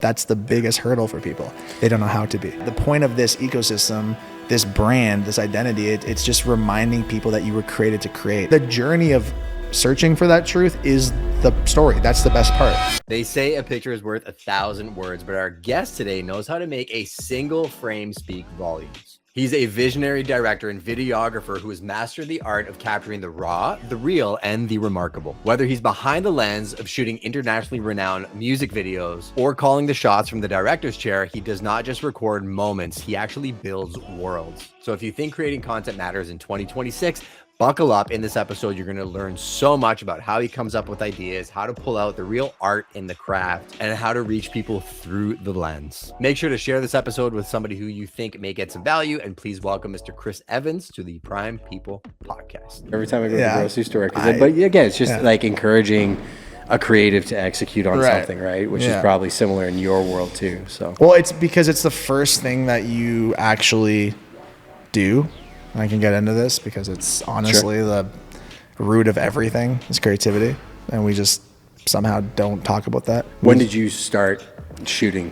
That's the biggest hurdle for people. They don't know how to be. The point of this ecosystem, this brand, this identity, it's just reminding people that you were created to create. The journey of searching for that truth is the story. That's the best part. They say a picture is worth 1,000 words, but our guest today knows how to make a single frame speak volumes. He's a visionary director and videographer who has mastered the art of capturing the raw, the real, and the remarkable. Whether he's behind the lens of shooting internationally renowned music videos or calling the shots from the director's chair, he does not just record moments, he actually builds worlds. So if you think creating content matters in 2026, buckle up. In this episode, you're going to learn so much about how he comes up with ideas, how to pull out the real art in the craft, and how to reach people through the lens. Make sure to share this episode with somebody who you think may get some value, and please welcome Mr. Chris Evans to the Prime People Podcast. Every time I go to the grocery store, but again, it's just like encouraging a creative to execute on something, right? Which is probably similar in your world too. So, well, it's because it's the first thing that you actually do. I can get into this because it's honestly the root of everything is creativity, and we just somehow don't talk about that. When did you start shooting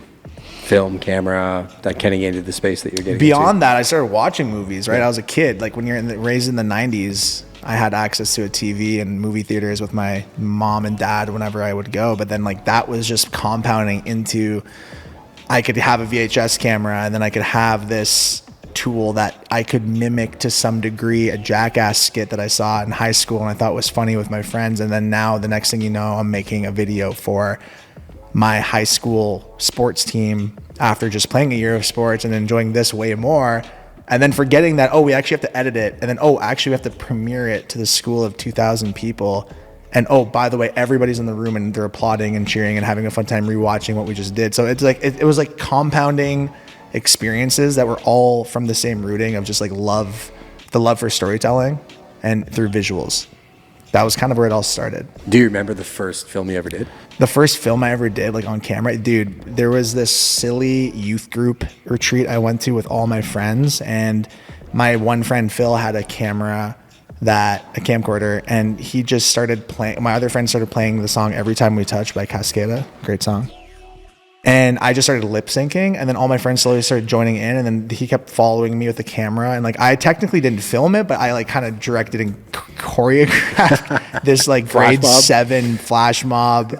film, camera, that kind of into the space that you're getting Beyond into? that, I started watching movies, right? I was a kid. Like when you're raised in the 90s, I had access to a TV and movie theaters with my mom and dad whenever I would go. But then like that was just compounding into, I could have a VHS camera and then I could have this tool that I could mimic to some degree a Jackass skit that I saw in high school and I thought was funny with my friends. And then now the next thing you know, I'm making a video for my high school sports team after just playing a year of sports and enjoying this way more. And then forgetting that, we actually have to edit it. And then, actually we have to premiere it to the school of 2,000 people. And by the way, everybody's in the room and they're applauding and cheering and having a fun time rewatching what we just did. So it's like, it was like compounding experiences that were all from the same rooting of just like the love for storytelling and through visuals. That was kind of where it all started. Do you remember the first film you ever did? The first film I ever did, like on camera, dude, there was this silly youth group retreat I went to with all my friends, and my one friend Phil had a camcorder, and he just started playing. My other friend started playing the song "Every Time We Touch" by Cascada, great song. And I just started lip syncing, and then all my friends slowly started joining in, and then he kept following me with the camera. And like I technically didn't film it, but I like kind of directed and choreographed this like grade 7 flash mob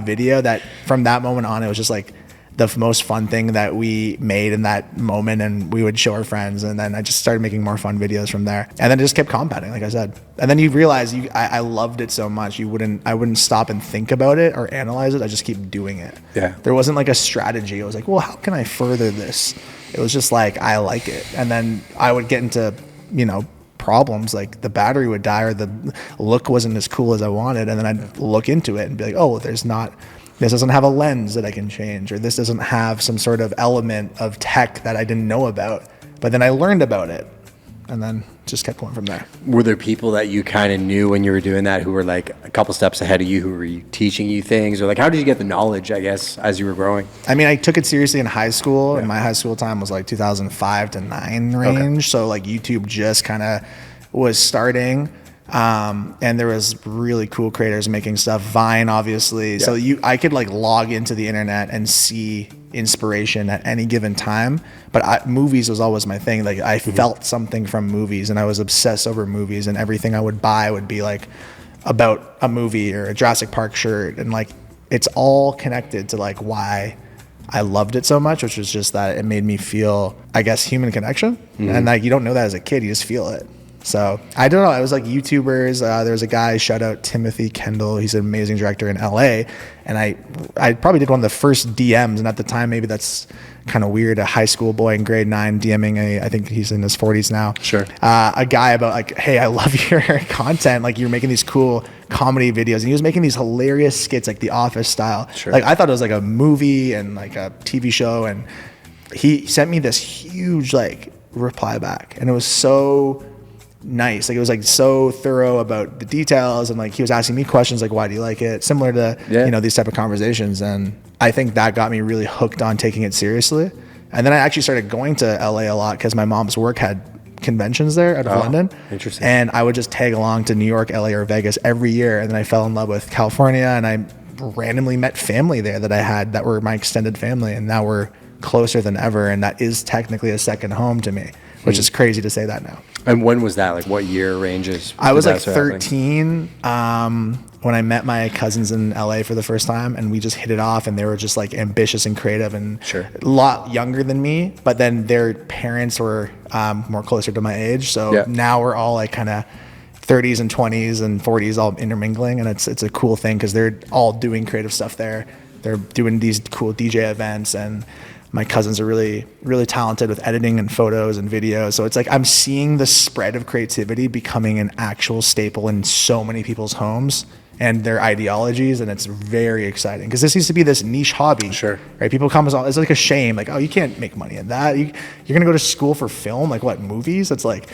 video that from that moment on, it was just like the most fun thing that we made in that moment, and we would show our friends. And then I just started making more fun videos from there, and then it just kept compounding, like I said. And then you realize I loved it so much, I wouldn't stop and think about it or analyze it. I just keep doing it. Yeah. There wasn't like a strategy. It was like, well, how can I further this? It was just like, I like it. And then I would get into, problems, like the battery would die or the look wasn't as cool as I wanted. And then I'd look into it and be like, this doesn't have a lens that I can change, or this doesn't have some sort of element of tech that I didn't know about. But then I learned about it, and then just kept going from there. Were there people that you kind of knew when you were doing that who were like a couple steps ahead of you, who were teaching you things, or like how did you get the knowledge, I guess, as you were growing? I mean, I took it seriously in high school, and my high school time was like 2005 to 9 range. Okay. So like YouTube just kind of was starting. And there was really cool creators making stuff. Vine, obviously. Yeah. So I could like log into the internet and see inspiration at any given time. But movies was always my thing. Like I felt something from movies, and I was obsessed over movies, and everything I would buy would be like about a movie or a Jurassic Park shirt. And like, it's all connected to like why I loved it so much, which was just that it made me feel, I guess, human connection. And like, you don't know that as a kid, you just feel it. So I don't know. I was like YouTubers. There was a guy, shout out Timothy Kendall. He's an amazing director in LA. And I probably did one of the first DMs. And at the time, maybe that's kind of weird. A high school boy in grade 9 DMing I think he's in his 40s now. Sure. A guy about like, hey, I love your content. Like you're making these cool comedy videos. And he was making these hilarious skits, like The Office style. Sure. Like I thought it was like a movie and like a TV show. And he sent me this huge like reply back. And it was so nice. Like it was like so thorough about the details, and like he was asking me questions like, why do you like it? Similar to these type of conversations. And I think that got me really hooked on taking it seriously. And then I actually started going to LA a lot because my mom's work had conventions there out of London. Interesting. And I would just tag along to New York, LA, or Vegas every year. And then I fell in love with California, and I randomly met family there that I had that were my extended family, and now we're closer than ever, and that is technically a second home to me, which is crazy to say that now. And when was that? Like what year ranges? I was like 13 when I met my cousins in LA for the first time, and we just hit it off, and they were just like ambitious and creative and Sure. a lot younger than me, but then their parents were more closer to my age. So now we're all like kind of 30s and 20s and 40s all intermingling, and it's a cool thing because they're all doing creative stuff there. They're doing these cool DJ events, and my cousins are really, really talented with editing and photos and videos. So it's like I'm seeing the spread of creativity becoming an actual staple in so many people's homes and their ideologies, and it's very exciting because this used to be this niche hobby. Sure. Right? People come as all, it's like a shame, like, oh, you can't make money in that. You're gonna go to school for film, like what, movies? It's like,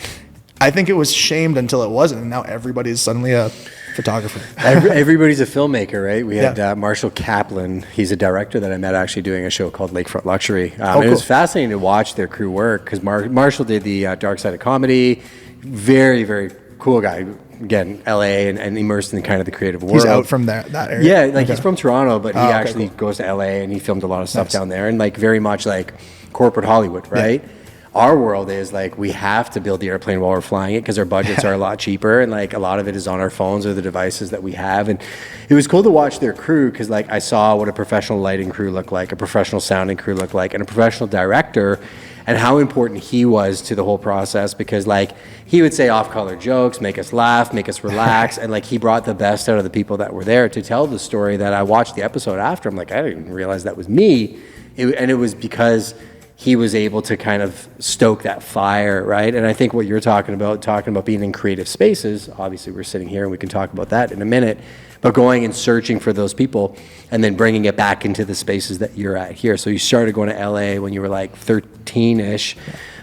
I think it was shamed until it wasn't, and now everybody's suddenly a photographer. Everybody's a filmmaker, right? We had Marshall Kaplan. He's a director that I met actually doing a show called Lakefront Luxury. Cool. It was fascinating to watch their crew work because Marshall did the Dark Side of Comedy. Very, very cool guy. Again, LA and immersed in kind of the creative world. He's out from that area? Yeah, like he's from Toronto, but he actually goes to LA and he filmed a lot of stuff down there, and like very much like corporate Hollywood, right? Yeah. Our world is like we have to build the airplane while we're flying it because our budgets are a lot cheaper, and like a lot of it is on our phones or the devices that we have. And it was cool to watch their crew because like I saw what a professional lighting crew looked like, a professional sounding crew looked like, and a professional director, and how important he was to the whole process because like he would say off-color jokes, make us laugh, make us relax, and like he brought the best out of the people that were there to tell the story that I watched the episode after. I'm like, I didn't even realize that was me. And it was because he was able to kind of stoke that fire, right? And I think what you're talking about being in creative spaces, obviously we're sitting here and we can talk about that in a minute, but going and searching for those people and then bringing it back into the spaces that you're at here. So you started going to LA when you were like 13-ish.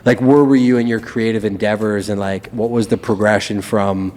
Like where were you in your creative endeavors, and like what was the progression from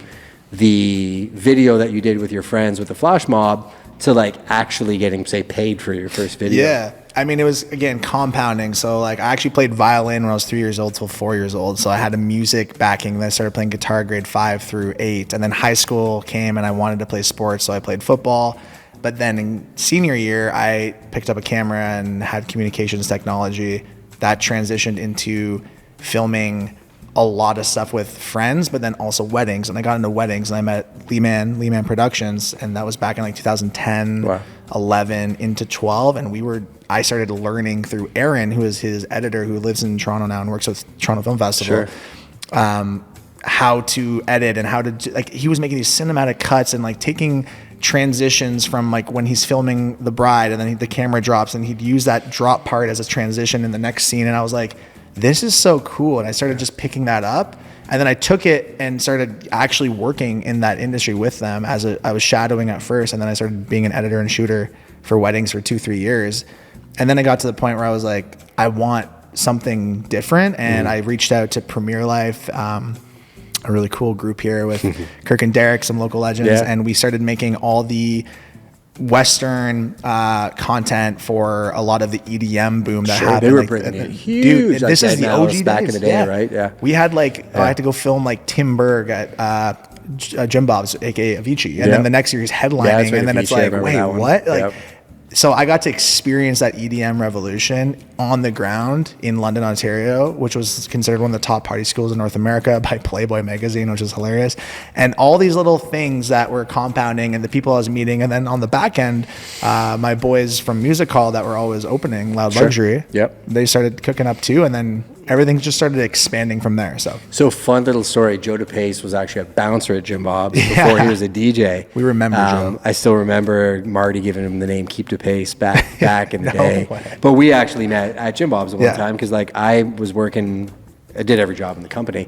the video that you did with your friends with the flash mob to like actually getting, say, paid for your first video? Yeah. I mean, it was, again, compounding. So, like, I actually played violin when I was 3 years old till 4 years old. So I had a music backing. Then I started playing guitar grade 5 through 8. And then high school came and I wanted to play sports, so I played football. But then in senior year, I picked up a camera and had communications technology. That transitioned into filming a lot of stuff with friends, but then also weddings. And I got into weddings and I met Lee Man Productions, and that was back in like 2010, wow. 11 into 12. And I started learning through Aaron, who is his editor, who lives in Toronto now and works with Toronto Film Festival, how to edit and how to, like, he was making these cinematic cuts and like taking transitions from like when he's filming the bride and then the camera drops and he'd use that drop part as a transition in the next scene. And I was like, this is so cool. And I started just picking that up. And then I took it and started actually working in that industry with them I was shadowing at first. And then I started being an editor and shooter for weddings for 2-3 years. And then I got to the point where I was like, I want something different. And I reached out to Premier Life, a really cool group here with Kirk and Derek, some local legends. Yeah. And we started making all the Western content for a lot of the EDM boom that happened. They were bringing in huge. Dude, this is the OG days. Back in the day, right? Yeah. We had like, I had to go film like Tim Berg at Jim Bob's, aka Avicii. And then the next year he's headlining. And then Avicii, it's like, wait, what? Like, so I got to experience that EDM revolution on the ground in London, Ontario, which was considered one of the top party schools in North America by Playboy magazine, which is hilarious. And all these little things that were compounding, and the people I was meeting. And then on the back end, my boys from Music Hall that were always opening, Loud Luxury, they started cooking up too. And then everything just started expanding from there. So fun little story. Joe DePace was actually a bouncer at Jim Bob's before he was a DJ. We remember Joe. I still remember Marty giving him the name Keep DePace back in the day. Way. But we actually met at Jim Bob's one time because like I did every job in the company.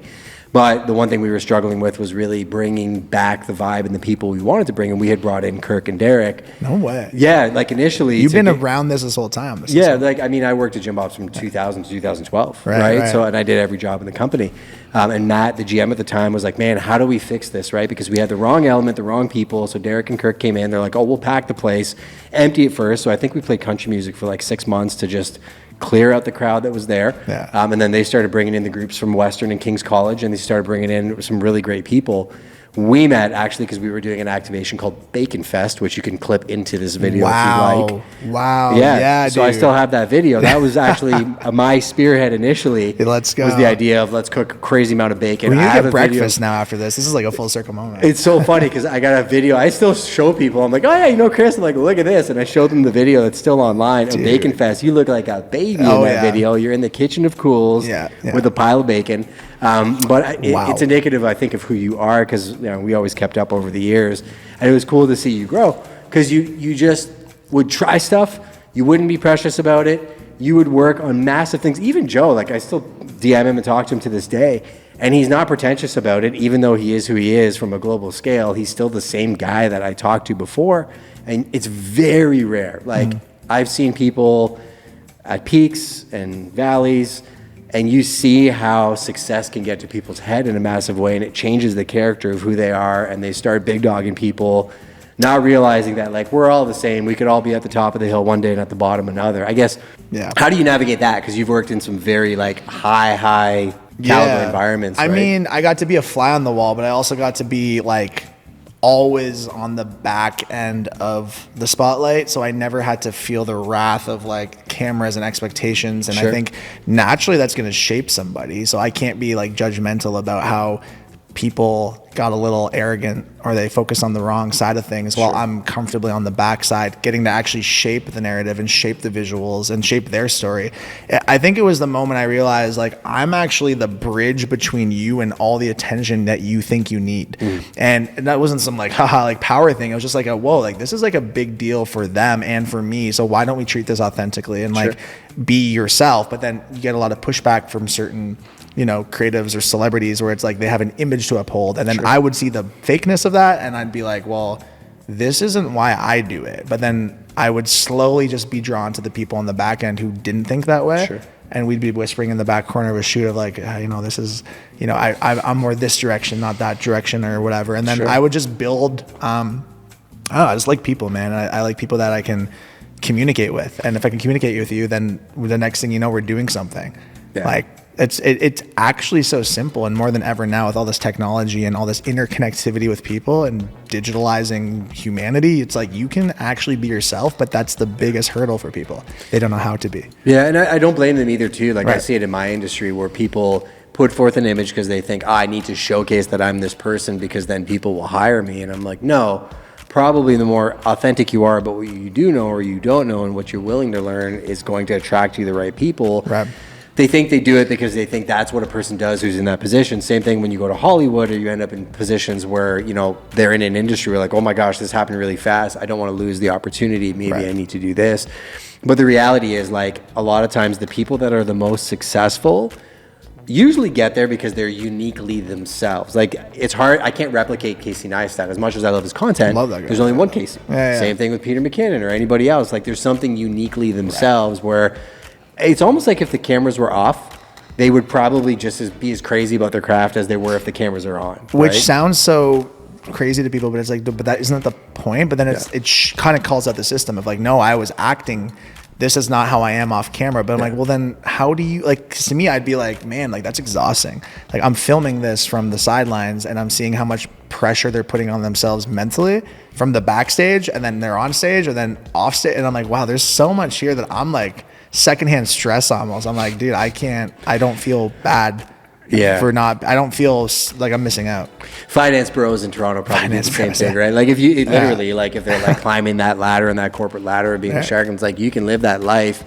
But the one thing we were struggling with was really bringing back the vibe and the people we wanted to bring. And we had brought in Kirk and Derek. No way. Yeah, like initially. You've been around this whole time. I worked at Jim Bob's from 2000 to 2012, right? So, and I did every job in the company. And Matt, the GM at the time, was like, man, how do we fix this, right? Because we had the wrong element, the wrong people. So Derek and Kirk came in. They're like, oh, we'll pack the place, empty it first. So I think we played country music for like 6 months to just clear out the crowd that was there. And then they started bringing in the groups from Western and King's College, and they started bringing in some really great people. We met actually because we were doing an activation called Bacon Fest, which you can clip into this video if you like. Wow. Yeah. So dude. I still have that video. That was actually my spearhead initially. Let's go. Was the idea of let's cook a crazy amount of bacon. We need to have get a breakfast video. now after this. This is like a full circle moment. It's so funny because I got a video. I still show people. I'm like, oh yeah, you know Chris? I'm like, look at this. And I showed them the video that's still online of Bacon Fest. You look like a baby in that video. You're in the kitchen of Cools with a pile of bacon. It's indicative, I think, of who you are because we always kept up over the years. And it was cool to see you grow because you just would try stuff. You wouldn't be precious about it. You would work on massive things. Even Joe, like I still DM him and talk to him to this day. And he's not pretentious about it, even though he is who he is from a global scale. He's still the same guy that I talked to before. And it's very rare. Like I've seen people at peaks and valleys, and you see how success can get to people's head in a massive way, and it changes the character of who they are, and they start big dogging people, not realizing that like we're all the same. We could all be at the top of the hill one day and at the bottom another. I guess. Yeah. How do you navigate that? Because you've worked in some very like high caliber environments. I right? mean, I got to be a fly on the wall, but I also got to be like always on the back end of the spotlight, so I never had to feel the wrath of like cameras and expectations. And I think naturally that's going to shape somebody, so I can't be like judgmental about how people got a little arrogant or they focus on the wrong side of things while I'm comfortably on the backside getting to actually shape the narrative and shape the visuals and shape their story. I think it was the moment I realized like I'm actually the bridge between you and all the attention that you think you need. And that wasn't some like haha like power thing. It was just like a whoa, like this is like a big deal for them and for me, so why don't we treat this authentically and like be yourself? But then you get a lot of pushback from certain creatives or celebrities where it's like they have an image to uphold, and then I would see the fakeness of that and I'd be like, well, this isn't why I do it. But then I would slowly just be drawn to the people on the back end who didn't think that way. And we'd be whispering in the back corner of a shoot of like, this is, I'm more this direction, not that direction or whatever. And then I would just build, I just like people, man. I like people that I can communicate with. And if I can communicate with you, then the next thing you know, we're doing something. Like, it's actually so simple, and more than ever now with all this technology and all this interconnectivity with people and digitalizing humanity, it's like you can actually be yourself, but that's the biggest hurdle for people. They don't know how to be. Yeah, and I don't blame them either too. Like I see it in my industry where people put forth an image because they think, I need to showcase that I'm this person because then people will hire me. And I'm like, no, probably the more authentic you are about what you do know or you don't know and what you're willing to learn is going to attract you the right people. They think they do it because they think that's what a person does who's in that position. Same thing when you go to Hollywood or you end up in positions where, they're in an industry where like, oh my gosh, this happened really fast. I don't want to lose the opportunity. Maybe I need to do this. But the reality is like a lot of times the people that are the most successful usually get there because they're uniquely themselves. Like it's hard. I can't replicate Casey Neistat as much as I love his content. Love that guy. There's only one Casey. Same thing with Peter McKinnon or anybody else. Like there's something uniquely themselves where it's almost like if the cameras were off, they would probably just be as crazy about their craft as they were if the cameras are on. Which sounds so crazy to people, but it's like, but that isn't the point. But then it kind of calls out the system of like, no, I was acting. This is not how I am off camera. But I'm like, well, then how do you like? 'Cause to me, I'd be like, man, like that's exhausting. Like I'm filming this from the sidelines and I'm seeing how much pressure they're putting on themselves mentally from the backstage, and then they're on stage or then off stage, and I'm like, wow, there's so much here that I'm like secondhand stress almost. I'm like, dude, I don't feel bad I don't feel like I'm missing out. Finance bros in Toronto probably do the same thing, right? Like if you literally like if they're like climbing that ladder and that corporate ladder and being a shark, and it's like you can live that life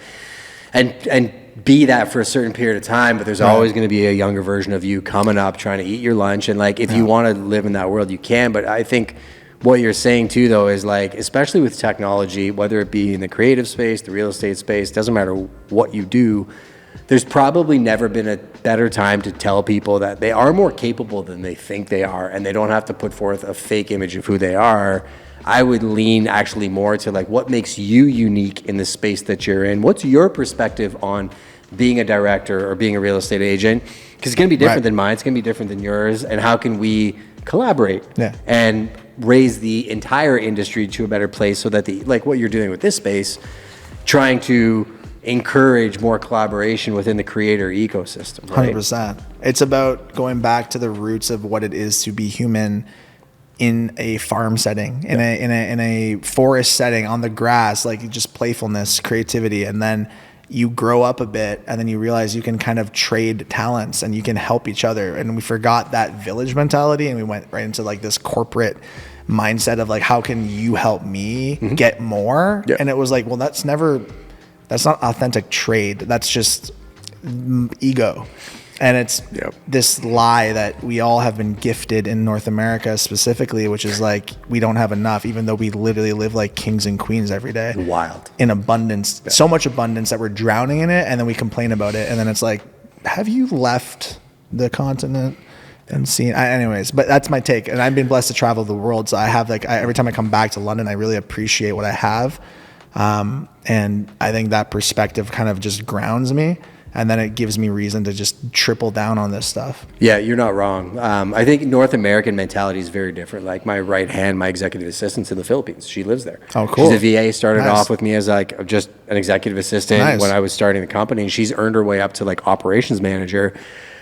and be that for a certain period of time, but there's always going to be a younger version of you coming up trying to eat your lunch. And like if you want to live in that world, you can. But I think what you're saying too, though, is like, especially with technology, whether it be in the creative space, the real estate space, doesn't matter what you do, there's probably never been a better time to tell people that they are more capable than they think they are, and they don't have to put forth a fake image of who they are. I would lean actually more to like, what makes you unique in the space that you're in? What's your perspective on being a director or being a real estate agent? Because it's going to be different than mine. It's going to be different than yours. And how can we collaborate and raise the entire industry to a better place so that like what you're doing with this space, trying to encourage more collaboration within the creator ecosystem, right? 100%. It's about going back to the roots of what it is to be human in a farm setting, in a forest setting, on the grass, like just playfulness, creativity. And then you grow up a bit and then you realize you can kind of trade talents and you can help each other. And we forgot that village mentality and we went right into like this corporate mindset of like, how can you help me get more? Yep. And it was like, well, that's not authentic trade. That's just ego. And it's this lie that we all have been gifted in North America specifically, which is like, we don't have enough, even though we literally live like kings and queens every day. Wild. In abundance. Yeah. So much abundance that we're drowning in it. And then we complain about it. And then it's like, have you left the continent and seen? Anyways, but that's my take. And I've been blessed to travel the world. So I have like, every time I come back to London, I really appreciate what I have. And I think that perspective kind of just grounds me. And then it gives me reason to just triple down on this stuff. Yeah, you're not wrong. I think North American mentality is very different. Like my right hand, my executive assistant's in the Philippines. She lives there. Oh, cool. She's a VA, started off with me as like just an executive assistant when I was starting the company. And she's earned her way up to like operations manager.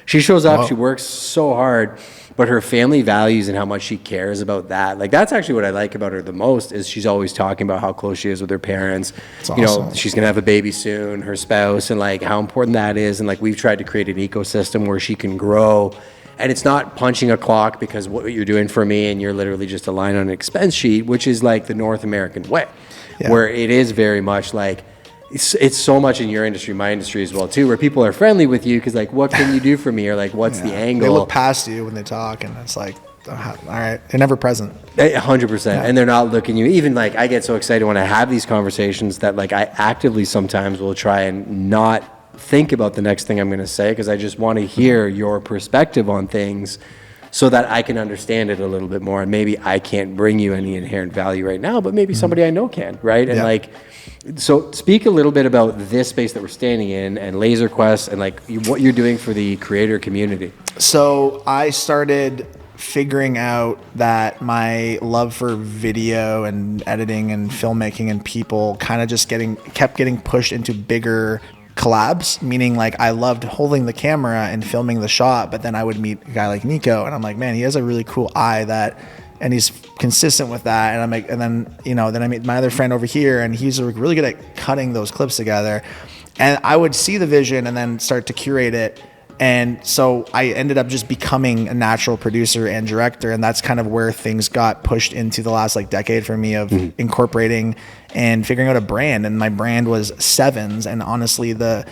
She shows up, she works so hard, but her family values and how much she cares about that. Like that's actually what I like about her the most is she's always talking about how close she is with her parents. That's awesome. You know, she's going to have a baby soon, her spouse, and like how important that is. And like we've tried to create an ecosystem where she can grow. And it's not punching a clock because what you're doing for me and you're literally just a line on an expense sheet, which is like the North American way, where it is very much like, it's so much in your industry, my industry as well too, where people are friendly with you because like, what can you do for me? Or like, what's the angle? They look past you when they talk and it's like, all right, they're never present. 100%. And they're not looking you. Even like I get so excited when I have these conversations that like I actively sometimes will try and not think about the next thing I'm going to say because I just want to hear your perspective on things so that I can understand it a little bit more. And maybe I can't bring you any inherent value right now, but maybe somebody I know can, right? And like, so speak a little bit about this space that we're standing in and Laser Quest and like what you're doing for the creator community. So I started figuring out that my love for video and editing and filmmaking and people kind of just kept getting pushed into bigger collabs, meaning like I loved holding the camera and filming the shot, but then I would meet a guy like Nico and I'm like, man, he has a really cool eye and he's consistent with that. And I'm like, and then, then I meet my other friend over here and he's really good at cutting those clips together. And I would see the vision and then start to curate it. And so I ended up just becoming a natural producer and director. And that's kind of where things got pushed into the last like decade for me of incorporating and figuring out a brand. And my brand was Sevens. And honestly, the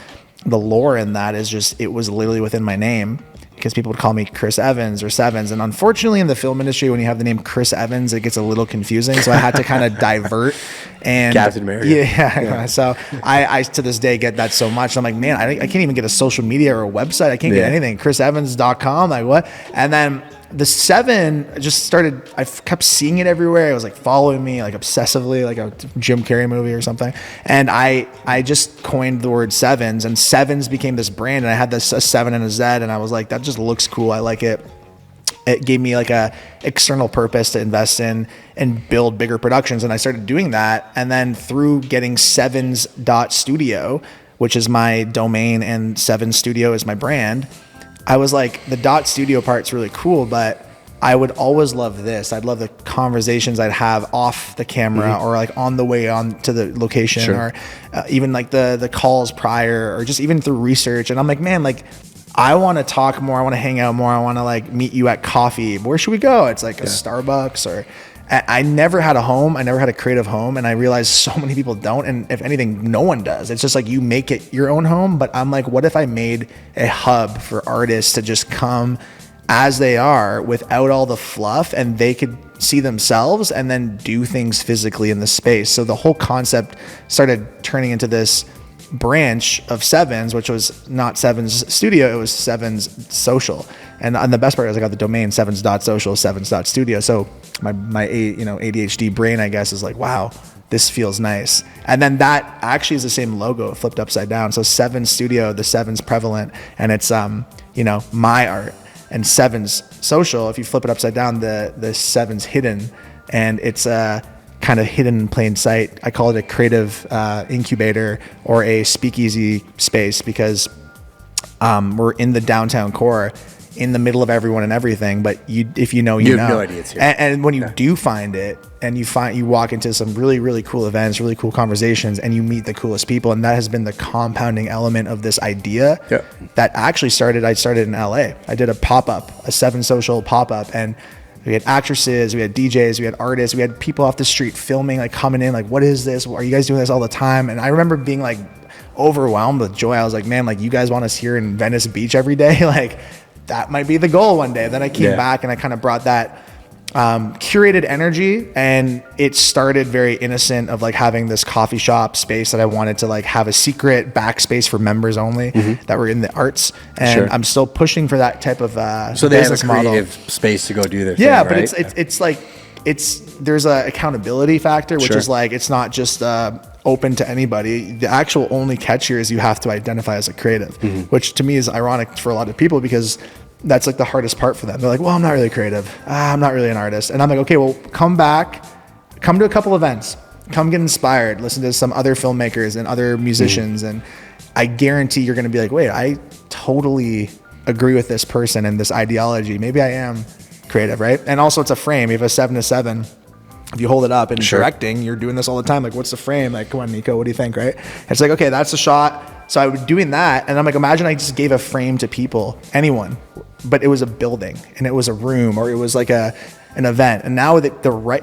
lore in that is just, it was literally within my name. Because people would call me Chris Evans or Sevens. And unfortunately in the film industry, when you have the name Chris Evans, it gets a little confusing. So I had to kind of divert. And Captain America. Yeah. So I to this day get that so much. I'm like, man, I can't even get a social media or a website. I can't get anything. ChrisEvans.com. Like what? And then the 7 just started, I kept seeing it everywhere. It was like following me like obsessively, like a Jim Carrey movie or something. And I just coined the word Sevens and Sevens became this brand. And I had this a 7 and a Z and I was like, that just looks cool. I like it. It gave me like a external purpose to invest in and build bigger productions. And I started doing that. And then through getting Sevens.studio, which is my domain and 7 Studio is my brand, I was like, the .studio part's really cool, but I would always love this. I'd love the conversations I'd have off the camera or like on the way on to the location or even like the calls prior or just even through research. And I'm like, man, like I want to talk more. I want to hang out more. I want to like meet you at coffee. Where should we go? It's like a Starbucks or I never had a home. I never had a creative home. And I realized so many people don't. And if anything, no one does. It's just like you make it your own home. But I'm like, what if I made a hub for artists to just come as they are without all the fluff and they could see themselves and then do things physically in the space. So the whole concept started turning into this branch of Sevens, which was not Sevens Studio, it was Sevens Social. And the best part is I got the domain sevens.social, sevens.studio. So my ADHD brain, I guess, is like, wow, this feels nice. And then that actually is the same logo flipped upside down. So 7 Studio, the 7's prevalent, and it's my art. And 7's social, if you flip it upside down, the 7's hidden, and it's kind of hidden in plain sight. I call it a creative incubator or a speakeasy space because we're in the downtown core in the middle of everyone and everything, but if you know, you have no idea it's here. And when you do find it, and you walk into some really, really cool events, really cool conversations, and you meet the coolest people, and that has been the compounding element of this idea that actually I started in LA. I did a pop-up, a 7 Social pop-up, and we had actresses, we had DJs, we had artists, we had people off the street filming, like coming in, like, what is this? Are you guys doing this all the time? And I remember being like overwhelmed with joy. I was like, man, like, you guys want us here in Venice Beach every day? Like, that might be the goal one day. Then I came back and I kind of brought that curated energy, and it started very innocent of like having this coffee shop space that I wanted to like have a secret backspace for members only that were in the arts. And I'm still pushing for that type of so they have a creative model. Space to go do their thing, but right? it's like there's a accountability factor, which is like, it's not just open to anybody. The actual only catch here is you have to identify as a creative, which to me is ironic for a lot of people, because that's like the hardest part for them. They're like, well, I'm not really creative. I'm not really an artist. And I'm like, okay, well, come to a couple events, come get inspired, listen to some other filmmakers and other musicians. And I guarantee you're going to be like, wait, I totally agree with this person and this ideology. Maybe I am creative, right? And also, it's a frame. You have a 7 to 7. If you hold it up and directing, you're doing this all the time. Like, what's the frame? Like, come on, Nico, what do you think, right? It's like, okay, that's the shot. So I was doing that, and I'm like, imagine I just gave a frame to people, anyone, but it was a building, and it was a room, or it was like an event. And now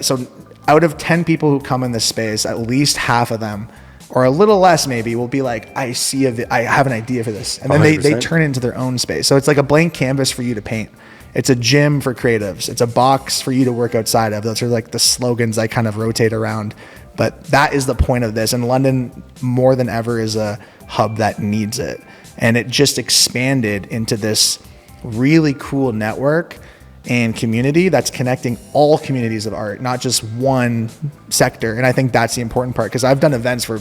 so out of 10 people who come in this space, at least half of them, or a little less maybe, will be like, I have an idea for this. And then they turn it into their own space. So it's like a blank canvas for you to paint. It's a gym for creatives. It's a box for you to work outside of. Those are like the slogans I kind of rotate around. But that is the point of this. And London, more than ever, is a hub that needs it. And it just expanded into this really cool network and community that's connecting all communities of art, not just one sector. And I think that's the important part, because I've done events where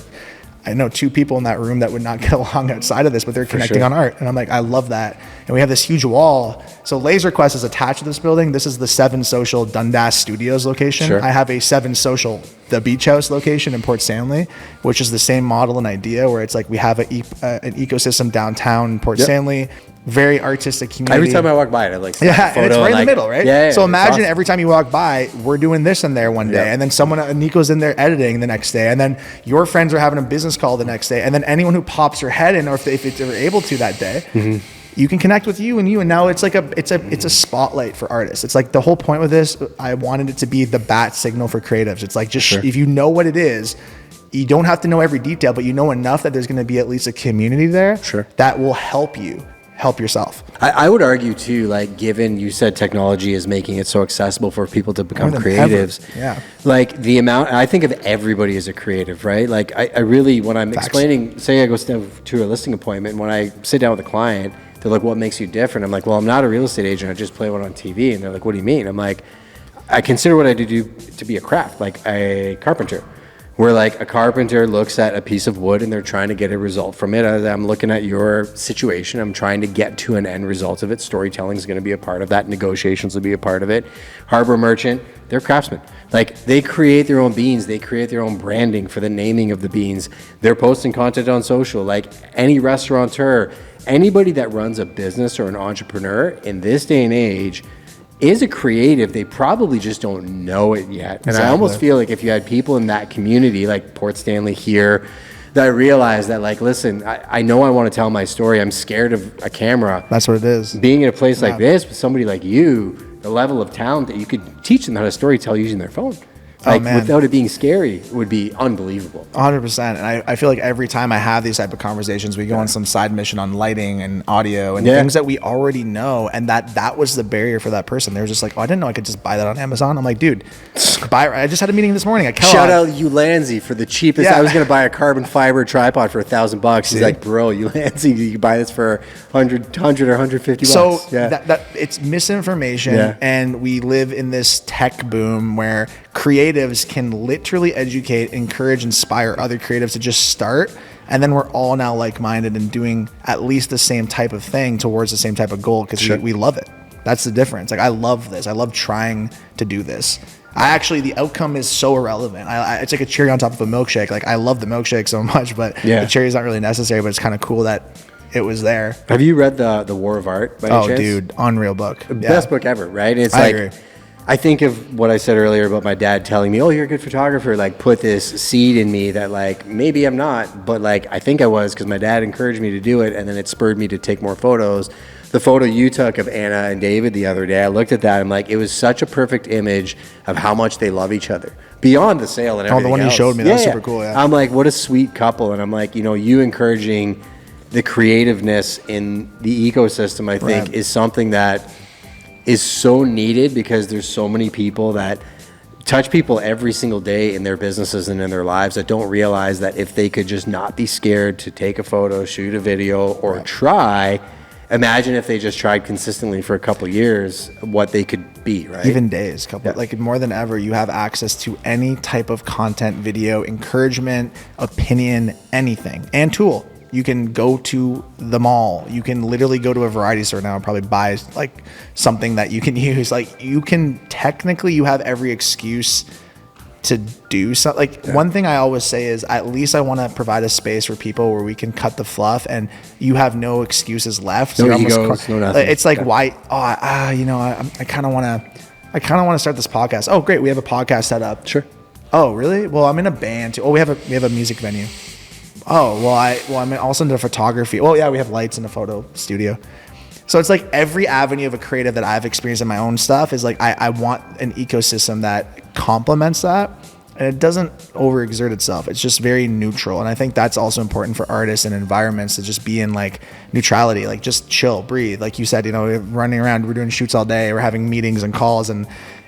I know 2 people in that room that would not get along outside of this, but they're connecting on art. And I'm like, I love that. And we have this huge wall. So Laser Quest is attached to this building. This is the 7 Social Dundas Studios location. I have a 7 Social, the Beach House location in Port Stanley, which is the same model and idea, where it's like we have an ecosystem downtown in Port Stanley. Very artistic community. Every time I walk by it, I like and it's right in the middle, right? Yeah, so imagine awesome. Every time you walk by, we're doing this in there one day, and then Nico's in there editing the next day, and then your friends are having a business call the next day, and then anyone who pops your head in, or if they're able to that day, you can connect with you, and now it's like it's a spotlight for artists. It's like the whole point with this. I wanted it to be the bat signal for creatives. It's like just if you know what it is. You don't have to know every detail, but you know enough that there's going to be at least a community there that will help you help yourself. I would argue too, like, given you said technology is making it so accessible for people to become creatives. Like the amount, I think of everybody as a creative, right? Like I really, when I'm explaining, say I go to a listing appointment, when I sit down with a client, they're like, what makes you different? I'm like, well, I'm not a real estate agent. I just play one on TV. And they're like, what do you mean? I'm like, I consider what I do to be a craft, like a carpenter. Where like a carpenter looks at a piece of wood and they're trying to get a result from it. As I'm looking at your situation, I'm trying to get to an end result of it. Storytelling is going to be a part of that. Negotiations will be a part of it. Harbor merchant, they're craftsmen. Like they create their own beans. They create their own branding for the naming of the beans. They're posting content on social. Like any restaurateur, anybody that runs a business or an entrepreneur in this day and age is a creative. They probably just don't know it yet. And I almost feel like if you had people in that community, like Port Stanley here, that realize that, like, listen, I know I want to tell my story. I'm scared of a camera. That's what it is. Being in a place like this with somebody like you, the level of talent that you could teach them how to storytell using their phone. Like, without it being scary, would be unbelievable. 100%. And I feel like every time I have these type of conversations, we go on some side mission on lighting and audio and things that we already know. And that was the barrier for that person. They were just like, oh, I didn't know I could just buy that on Amazon. I'm like, dude, I just had a meeting this morning at Kellogg. Shout out Ulanzi for the cheapest. I was going to buy a carbon fiber tripod for $1,000. He's like, bro, Ulanzi, you can buy this for 100 or 150 bucks. So that it's misinformation. And we live in this tech boom where creatives can literally educate, encourage, inspire other creatives to just start. And then we're all now like-minded and doing at least the same type of thing towards the same type of goal because we love it. That's the difference. Like, I love this. I love trying to do this. The outcome is so irrelevant. It's like a cherry on top of a milkshake. Like, I love the milkshake so much, but the cherry is not really necessary, but it's kind of cool that it was there. Have you read the War of Art by any chance? Dude, unreal book. Best book ever, right? It's I agree. I think of what I said earlier about my dad telling me, "Oh, you're a good photographer." Like, put this seed in me that, like, maybe I'm not, but like I think I was, because my dad encouraged me to do it, and then it spurred me to take more photos. The photo you took of Anna and David the other day, I looked at that. I'm like, it was such a perfect image of how much they love each other beyond the sale and everything. The one else. you showed me, that was super cool. Yeah. I'm like, what a sweet couple, and I'm like, you encouraging the creativeness in the ecosystem, I think, is something that is so needed, because there's so many people that touch people every single day in their businesses and in their lives that don't realize that if they could just not be scared to take a photo, shoot a video, or try, imagine if they just tried consistently for a couple of years, what they could be, right? Even days, like more than ever, you have access to any type of content, video, encouragement, opinion, anything, and tool. You can go to the mall. You can literally go to a variety store now and probably buy like something that you can use. Like, you have every excuse to do something. Like, one thing I always say is, at least I want to provide a space for people where we can cut the fluff and you have no excuses left. No egos, no nothing. It's like, why? I kind of want to start this podcast. Oh, great. We have a podcast set up. Sure. Oh, really? Well, I'm in a band too. Oh, we have a music venue. Oh, I'm also into photography. Oh yeah, we have lights in the photo studio. So it's like every avenue of a creative that I've experienced in my own stuff is like, I want an ecosystem that complements that, and it doesn't overexert itself. It's just very neutral. And I think that's also important for artists and environments, to just be in like neutrality, like just chill, breathe. Like you said, we're running around, we're doing shoots all day, we're having meetings and calls, and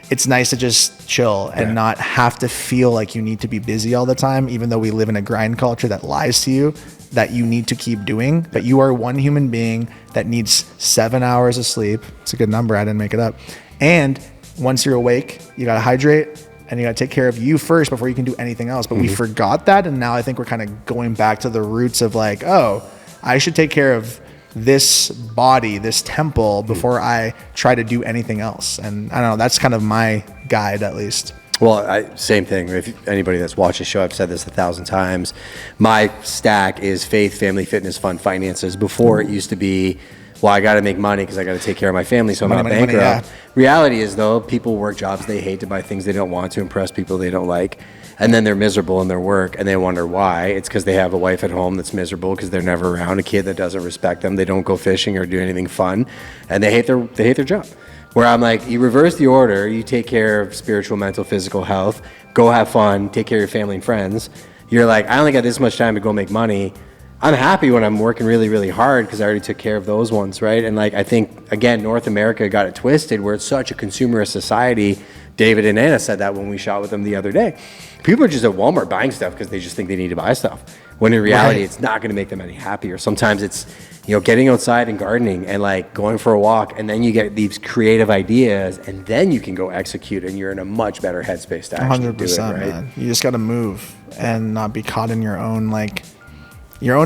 it's nice to just chill and not have to feel like you need to be busy all the time, even though we live in a grind culture that lies to you that you need to keep doing. But you are one human being that needs 7 hours of sleep. It's a good number. I didn't make it up. And once you're awake, you got to hydrate and you got to take care of you first before you can do anything else. But we forgot that. And now I think we're kind of going back to the roots of like, oh, I should take care of this body, this temple, before I try to do anything else. And I don't know, that's kind of my guide, at least. Well, same thing. If anybody that's watched the show, I've said this 1,000 times. My stack is faith, family, fitness, fun, finances. Before it used to be, well, I got to make money because I got to take care of my family, so I'm not bankrupt. Reality is, though, people work jobs they hate to buy things they don't want to impress people they don't like. And then they're miserable in their work, and they wonder why. It's because they have a wife at home that's miserable because they're never around, a kid that doesn't respect them, they don't go fishing or do anything fun, and they hate their job. Where I'm like, you reverse the order, you take care of spiritual, mental, physical health, go have fun, take care of your family and friends. You're like, I only got this much time to go make money. I'm happy when I'm working really, really hard because I already took care of those ones, right? And like, I think, again, North America got it twisted where it's such a consumerist society. David and Anna said that when we shot with them the other day. People are just at Walmart buying stuff because they just think they need to buy stuff. When in reality, it's not going to make them any happier. Sometimes it's, getting outside and gardening and like going for a walk, and then you get these creative ideas, and then you can go execute, and you're in a much better headspace to actually 100%, do it, right? Man. You just got to move and not be caught in your own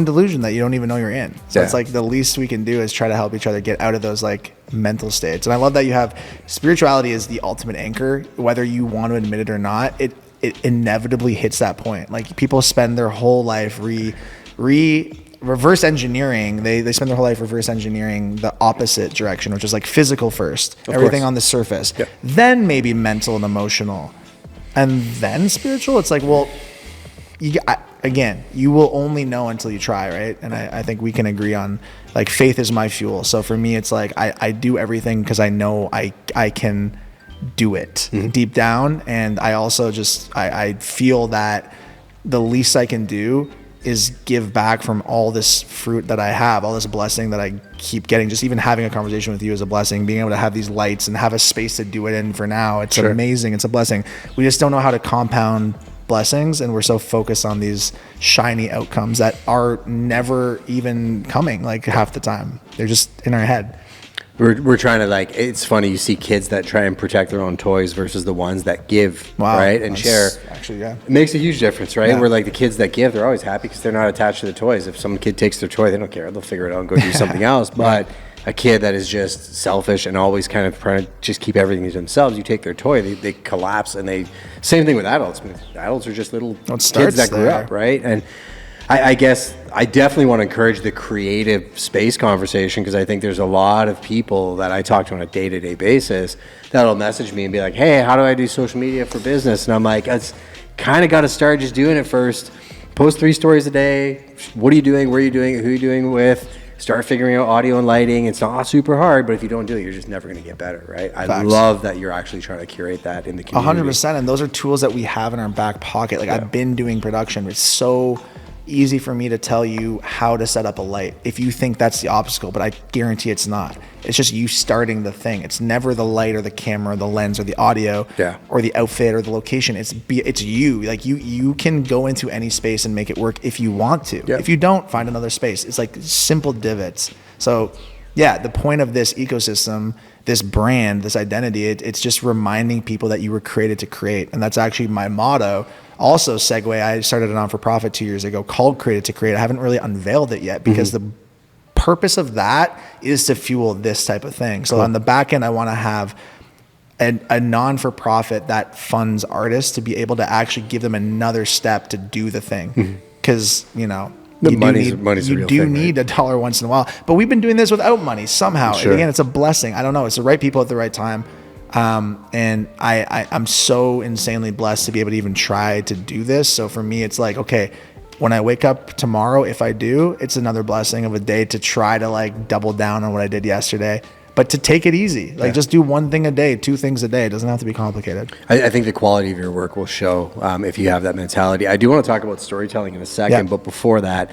delusion that you don't even know you're in. So it's like the least we can do is try to help each other get out of those like mental states. And I love that you have spirituality is the ultimate anchor, whether you want to admit it or not. It inevitably hits that point. Like, people spend their whole life reverse engineering. They spend their whole life reverse engineering the opposite direction, which is like physical first, everything on the surface, then maybe mental and emotional, and then spiritual. It's like, well, you will only know until you try, right? And I think we can agree on, like, faith is my fuel. So for me, it's like I do everything because I know I can do it deep down. And I also just I feel that the least I can do is give back from all this fruit that I have, all this blessing that I keep getting. Just even having a conversation with you is a blessing. Being able to have these lights and have a space to do it in for now, it's amazing. It's a blessing. We just don't know how to compound blessings, and we're so focused on these shiny outcomes that are never even coming, like, half the time. They're just in our head. We're trying to, like, it's funny, you see kids that try and protect their own toys versus the ones that give, right, and share. Actually, yeah. It makes a huge difference, right? Where, like, the kids that give, they're always happy because they're not attached to the toys. If some kid takes their toy, they don't care. They'll figure it out and go do something else. But a kid that is just selfish and always kind of trying to just keep everything to themselves, you take their toy, they collapse. And same thing with adults. Adults are just little kids that grew up, right? And I guess I definitely want to encourage the creative space conversation, because I think there's a lot of people that I talk to on a day-to-day basis that'll message me and be like, hey, how do I do social media for business? And I'm like, it's kind of got to start just doing it first. Post 3 stories a day. What are you doing? Where are you doing it? Who are you doing it with? Start figuring out audio and lighting. It's not super hard, but if you don't do it, you're just never going to get better, right? I love that you're actually trying to curate that in the community. 100%. And those are tools that we have in our back pocket. Like, I've been doing production. It's so easy for me to tell you how to set up a light if you think that's the obstacle, but I guarantee it's not. It's just you starting the thing. It's never the light or the camera or the lens or the audio or the outfit or the location. It's you. Like, you can go into any space and make it work if you want to. If you don't, find another space. It's like simple divots. So yeah, the point of this ecosystem, this brand, this identity, it's just reminding people that you were created to create. And that's actually my motto. Also, segue, I started a non-for-profit 2 years ago called Created to Create. I haven't really unveiled it yet, because the purpose of that is to fuel this type of thing. So on the back end, I want to have a non-for-profit that funds artists to be able to actually give them another step to do the thing. Because, you know, you do need a dollar once in a while. But we've been doing this without money somehow. Sure. And again, it's a blessing. I don't know. It's the right people at the right time. And I'm so insanely blessed to be able to even try to do this. So for me, it's like, okay, when I wake up tomorrow, if I do, it's another blessing of a day to try to like double down on what I did yesterday, but to take it easy. Like, just do one thing a day, 2 things a day. It doesn't have to be complicated. I think the quality of your work will show if you have that mentality. I do want to talk about storytelling in a second, but before that,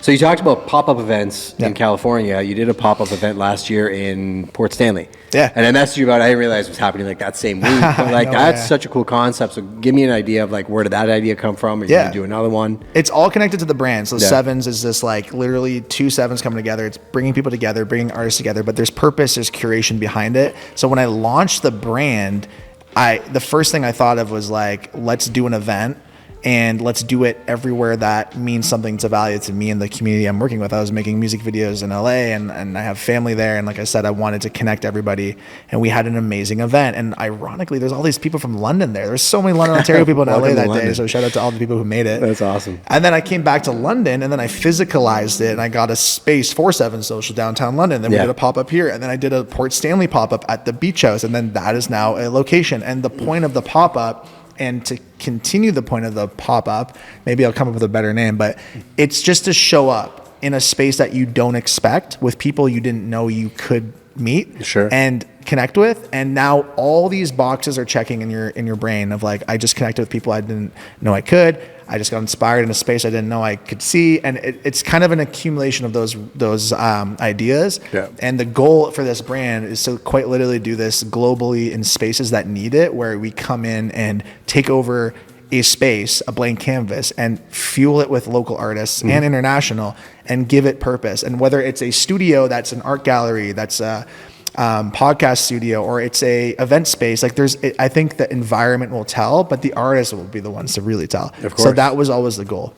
so you talked about pop-up events in California. You did a pop-up event last year in Port Stanley. Yeah. And I messaged you about it. I didn't realize it was happening like that same week. But like, that's such a cool concept. So give me an idea of like, where did that idea come from? Are you going to do another one? It's all connected to the brand. So Sevens is this like literally 2 sevens coming together. It's bringing people together, bringing artists together, but there's purpose, there's curation behind it. So when I launched the brand, the first thing I thought of was like, let's do an event. And let's do it everywhere that means something to value to me and the community I'm working with. I was making music videos in LA and I have family there. And like I said, I wanted to connect everybody. And we had an amazing event. And ironically, there's all these people from London there. There's so many London, Ontario people in LA that day. So shout out to all the people who made it. That's awesome. And then I came back to London and then I physicalized it and I got a space for 7 Social downtown London. Then we did a pop-up here. And then I did a Port Stanley pop-up at the beach house. And then that is now a location. And the point of the pop-up, and to continue the point of the pop-up, maybe I'll come up with a better name, but it's just to show up in a space that you don't expect with people you didn't know you could meet and connect with. And now all these boxes are checking in your brain of like, I just connected with people I didn't know I could. I just got inspired in a space I didn't know I could see. And it's kind of an accumulation of those ideas. Yeah. And the goal for this brand is to quite literally do this globally in spaces that need it, where we come in and take over a space, a blank canvas, and fuel it with local artists and international, and give it purpose. And whether it's a studio that's an art gallery, that's a podcast studio, or it's a event space, like I think the environment will tell, but the artists will be the ones to really tell. Of course. So that was always the goal.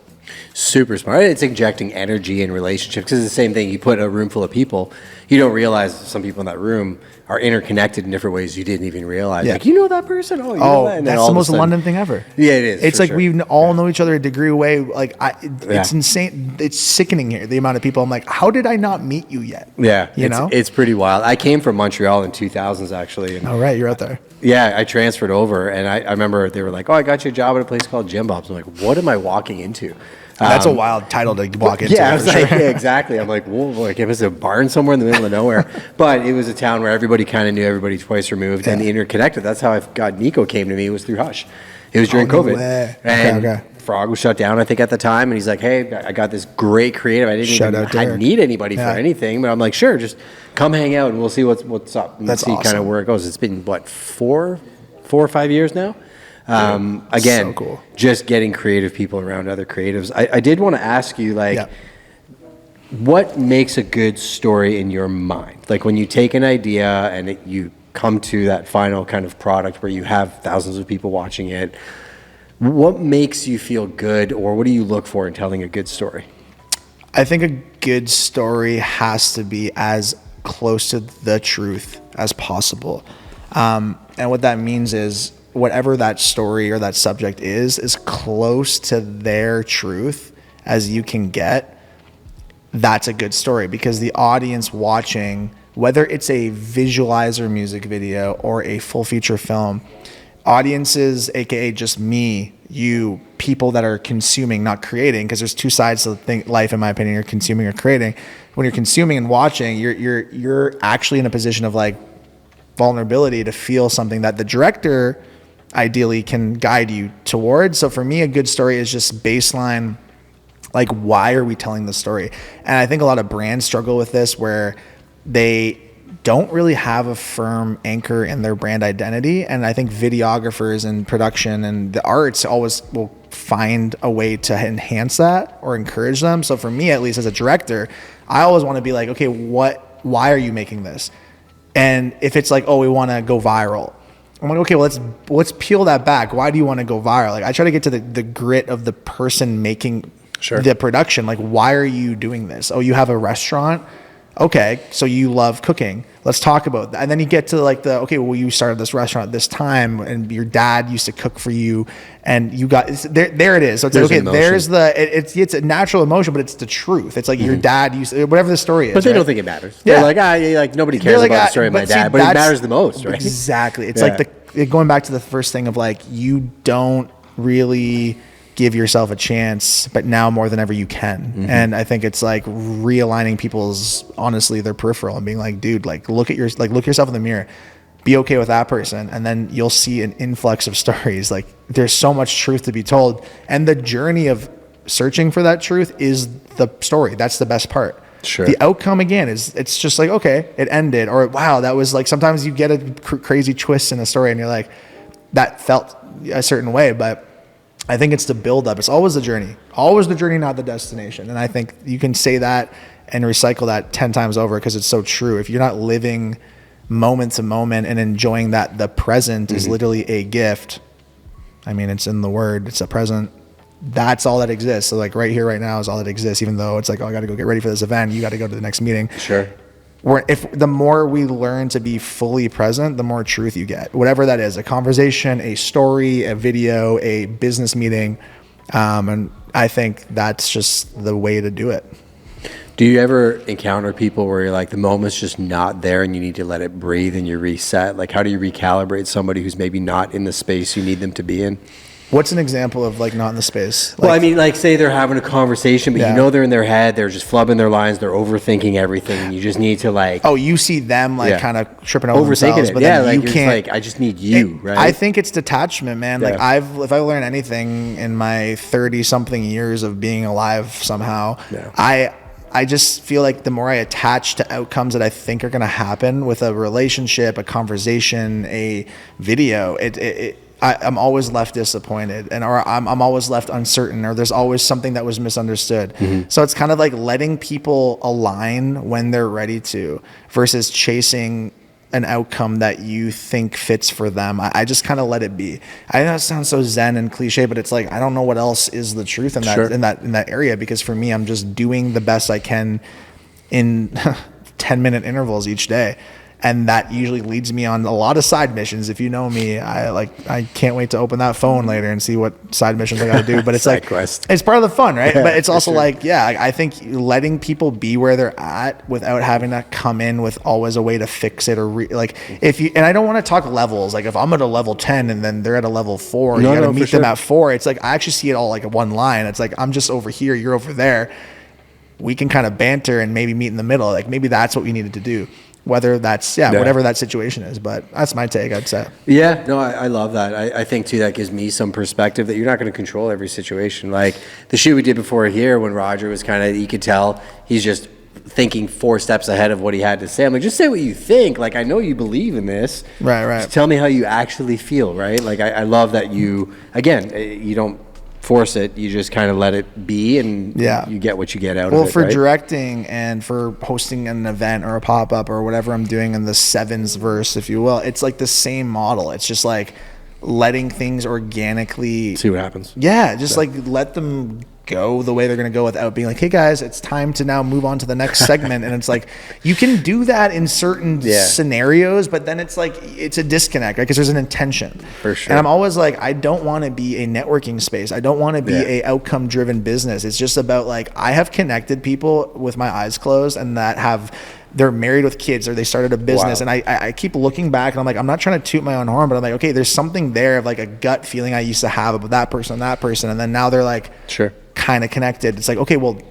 Super smart. It's injecting energy in relationships, because it's the same thing. You put a room full of people, you don't realize some people in that room are interconnected in different ways you didn't even realize. Like, you know that person? Oh, you know that? And that's the most London thing ever. Yeah, it is. It's like we all know each other a degree away. Like, it's insane. It's sickening here, the amount of people. I'm like, how did I not meet you yet? Yeah, it's pretty wild. I came from Montreal in 2000s, actually. And oh, right, you're out there. Yeah, I transferred over, and I remember they were like, oh, I got you a job at a place called Jim Bob's. I'm like, what am I walking into? That's a wild title to walk into. Yeah, I was like, exactly. I'm like, whoa, like it was a barn somewhere in the middle of nowhere. But it was a town where everybody kind of knew everybody twice removed and interconnected. That's how I got Konikow came to me, was through Hush. It was during COVID. And Frog was shut down, I think, at the time. And he's like, hey, I got this great creative. I didn't need anybody for anything. But I'm like, sure, just come hang out and we'll see what's up. And let's see kind of where it goes. It's been, what, 4 or 5 years now? Again, so cool. Just getting creative people around other creatives. I did want to ask you, like, what makes a good story in your mind? Like, when you take an idea and you come to that final kind of product where you have thousands of people watching it, what makes you feel good, or what do you look for in telling a good story? I think a good story has to be as close to the truth as possible. And what that means is, whatever that story or that subject is close to their truth as you can get, that's a good story, because the audience watching, whether it's a visualizer music video or a full feature film, audiences, aka just me, you, people that are consuming, not creating, because there's two sides to life, in my opinion. You're consuming or creating. When you're consuming and watching, you're actually in a position of like vulnerability to feel something that the director ideally can guide you towards. So for me, a good story is just baseline, like, why are we telling the story? And I think a lot of brands struggle with this, where they don't really have a firm anchor in their brand identity. And I think videographers and production and the arts always will find a way to enhance that or encourage them. So for me, at least as a director, I always want to be like, okay, why are you making this? And if it's like, oh, we want to go viral, I'm like, okay, well, let's peel that back. Why do you want to go viral? Like, I try to get to the grit of the person making the production. Like, why are you doing this? Oh, you have a restaurant? Okay, so you love cooking. Let's talk about that. And then you get to like okay, well, you started this restaurant at this time, and your dad used to cook for you, and you got there it is. So it's like, okay, there's it's a natural emotion, but it's the truth. It's like your dad used to, whatever the story is. But they don't think it matters. Yeah. They're like nobody cares about the story of my dad, but it matters the most, right? Exactly. It's like going back to the first thing of like, you don't really give yourself a chance, but now more than ever you can. And I think it's like realigning people's, honestly, their peripheral, and being like, dude, like look yourself in the mirror, be okay with that person, and then you'll see an influx of stories. Like, there's so much truth to be told, and the journey of searching for that truth is the story. That's the best part. Sure. The outcome, again, is it's just like, okay, it ended, or wow, that was like, sometimes you get a crazy twist in a story and you're like, that felt a certain way. But I think it's the build up. It's always the journey, not the destination. And I think you can say that and recycle that 10 times over, because it's so true. If you're not living moment to moment and enjoying that the present is literally a gift. I mean, it's in the word, it's a present. That's all that exists. So like right here, right now is all that exists, even though it's like, oh, I got to go get ready for this event. You got to go to the next meeting. Sure. If the more we learn to be fully present, the more truth you get, whatever that is, a conversation, a story, a video, a business meeting. And I think that's just the way to do it. Do you ever encounter people where you're like, the moment's just not there and you need to let it breathe and you reset? Like, how do you recalibrate somebody who's maybe not in the space you need them to be in? What's an example of like not in the space? Like, well, I mean, like say they're having a conversation, but you know they're in their head, they're just flubbing their lines, they're overthinking everything, and you just need to like... Oh, you see them like kind of tripping over themselves, but then you can't... like, I just need you, right? I think it's detachment, man. Like if I learned anything in my 30-something years of being alive somehow, I just feel like the more I attach to outcomes that I think are going to happen with a relationship, a conversation, a video, I'm always left disappointed, or I'm always left uncertain, or there's always something that was misunderstood. So it's kind of like letting people align when they're ready to, versus chasing an outcome that you think fits for them. I just kind of let it be. I know it sounds so zen and cliche, but it's like, I don't know what else is the truth in that, in that area, because for me, I'm just doing the best I can in 10-minute intervals each day. And that usually leads me on a lot of side missions. If you know me, I can't wait to open that phone later and see what side missions I got to do. But it's like, it's part of the fun, right? But it's also like, I think letting people be where they're at without having to come in with always a way to fix it, or and I don't want to talk levels. Like if I'm at a level 10 and then they're at a level 4, you got to meet them at 4. It's like, I actually see it all like one line. It's like, I'm just over here, you're over there. We can kind of banter and maybe meet in the middle. Like maybe that's what we needed to do. Whether that's, whatever that situation is. But that's my take, I'd say. Yeah, no, I love that. I think, too, that gives me some perspective that you're not going to control every situation. Like the shoot we did before here, when Roger was kind of, you could tell he's just thinking 4 steps ahead of what he had to say. I'm like, just say what you think. Like, I know you believe in this. Right. Just tell me how you actually feel, right? Like, I love that you, again, you don't force it, you just kind of let it be, and you get what you get out of it. Well, for directing and for hosting an event or a pop-up or whatever I'm doing in the sevens verse, if you will, it's like the same model. It's just like letting things organically see what happens. Like let them go the way they're going to go without being like, hey guys, it's time to now move on to the next segment. And it's like, you can do that in certain scenarios, but then it's like, it's a disconnect, right? Because there's an intention. For sure. And I'm always like, I don't want to be a networking space. I don't want to be a outcome driven business. It's just about like, I have connected people with my eyes closed and they're married with kids or they started a business. And I keep looking back and I'm like, I'm not trying to toot my own horn, but I'm like, okay, there's something there of like a gut feeling I used to have about that person. And then now they're like, kind of connected. It's like, okay, well,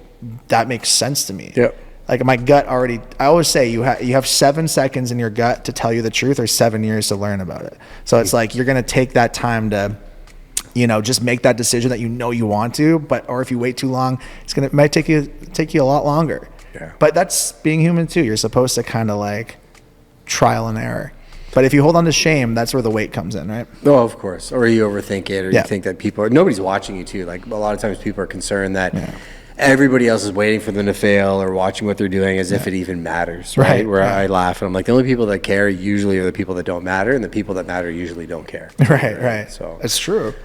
that makes sense to me. Yep. Like my gut already, I always say you have 7 seconds in your gut to tell you the truth or 7 years to learn about it. So it's like, you're going to take that time to, just make that decision that you want to, or if you wait too long, it might take you a lot longer. Yeah. But that's being human too. You're supposed to kind of like trial and error. But if you hold on to shame, that's where the weight comes in, right? Oh, of course. Or you overthink it, or you think that nobody's watching you too. Like a lot of times people are concerned that everybody else is waiting for them to fail or watching what they're doing as if it even matters, right? Where I laugh and I'm like, the only people that care usually are the people that don't matter, and the people that matter usually don't care. Right. So it's true.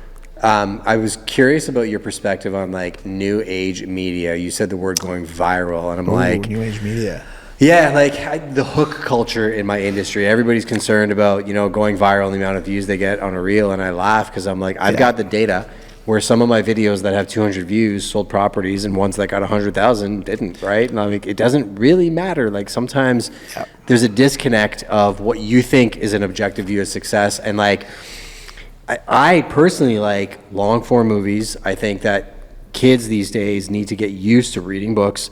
I was curious about your perspective on like new age media. You said the word going viral, and I'm like, new age media. Yeah, like the hook culture in my industry. Everybody's concerned about, going viral and the amount of views they get on a reel. And I laugh because I'm like, I've got the data where some of my videos that have 200 views sold properties and ones that got 100,000 didn't, right? And I'm like, it doesn't really matter. Like sometimes there's a disconnect of what you think is an objective view of success. And like, I personally like long form movies. I think that kids these days need to get used to reading books,